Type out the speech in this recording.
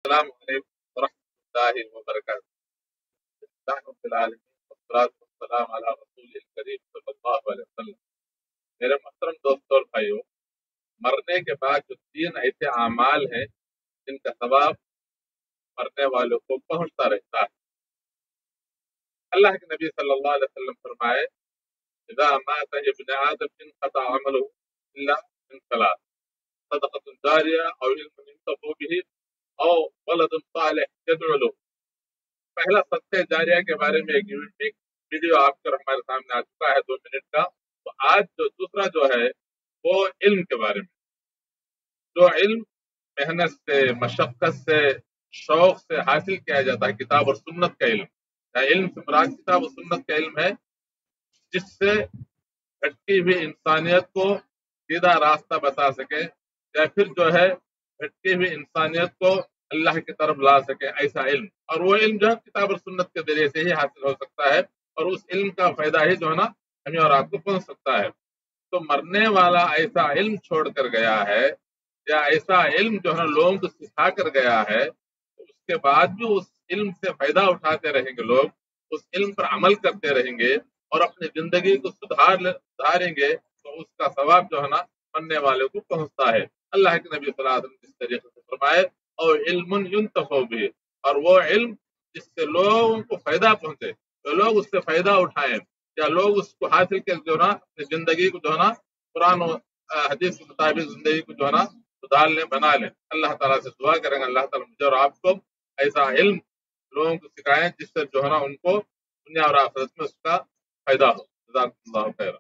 السلام علیکم ورحمۃ اللہ وبرکاتہ. اللہ رب العالمین والصلاۃ والسلام علی رسول الکریم صلی اللہ علیہ وسلم. میرے محترم دوستوں اور بھائیوں، مرنے کے بعد جو 3 ایسے اعمال ہیں جن کا ثواب مرنے والوں کو پہنچتا رہتا ہے. اللہ کے نبی صلی اللہ علیہ وسلم فرمائے اذا مات ابن آدم انقطع عمله الا من 3: صدقۃ جاریہ او علم ينتفع به او ولد صالح يدعو له. پہلا صدقہ جاریہ کے بارے میں ایک ویڈیو آپ کو ہمارے سامنے آ چکا ہے 2 منٹ کا. تو آج دوسرا جو ہے وہ علم کے بارے میں. جو علم محنت سے، مشقت سے، شوق سے حاصل کیا جاتا ہے، کتاب اور سنت کا علم. علم سے مراد کتاب اور سنت کا علم ہے جس سے بھٹکی ہوئی انسانیت کو سیدھا راستہ بتا سکے، یا پھر جو ہے بھٹکی ہوئی انسانیت کو اللہ کی طرف لا سکے، ایسا علم. اور وہ علم جو ہے کتاب اور سنت کے ذریعے سے ہی حاصل ہو سکتا ہے، اور اس علم کا فائدہ ہی جو ہے نا ہمیں اور آپ کو پہنچ سکتا ہے. تو مرنے والا ایسا علم چھوڑ کر گیا ہے، یا ایسا علم جو ہے نا لوگوں کو سکھا کر گیا ہے، اس کے بعد بھی اس علم سے فائدہ اٹھاتے رہیں گے لوگ، اس علم پر عمل کرتے رہیں گے اور اپنی زندگی کو سدھاریں گے، تو اس کا ثواب جو ہے نا مرنے والے کو پہنچتا ہے. اللہ کے نبی صلی اللہ علیہ وسلم اس طریقے سے فرمائے اور علم ينتفع به، اور وہ علم جس سے لوگوں کو فائدہ پہنچے، تو لوگ اس سے فائدہ اٹھائیں، یا لوگ اس کو حاصل کر جو ہے نا اپنی زندگی کو جو ہے نا قرآن و حدیث کے مطابق زندگی کو جو ہے نا سدھار لیں، بنا لیں. اللہ تعالیٰ سے دعا کریں گے اللہ تعالیٰ مجھے اور آپ کو ایسا علم لوگوں کو سکھائیں جس سے جو ہے نا ان کو دنیا اور آخرت میں اس کا فائدہ ہو. جزاکم اللہ خیر.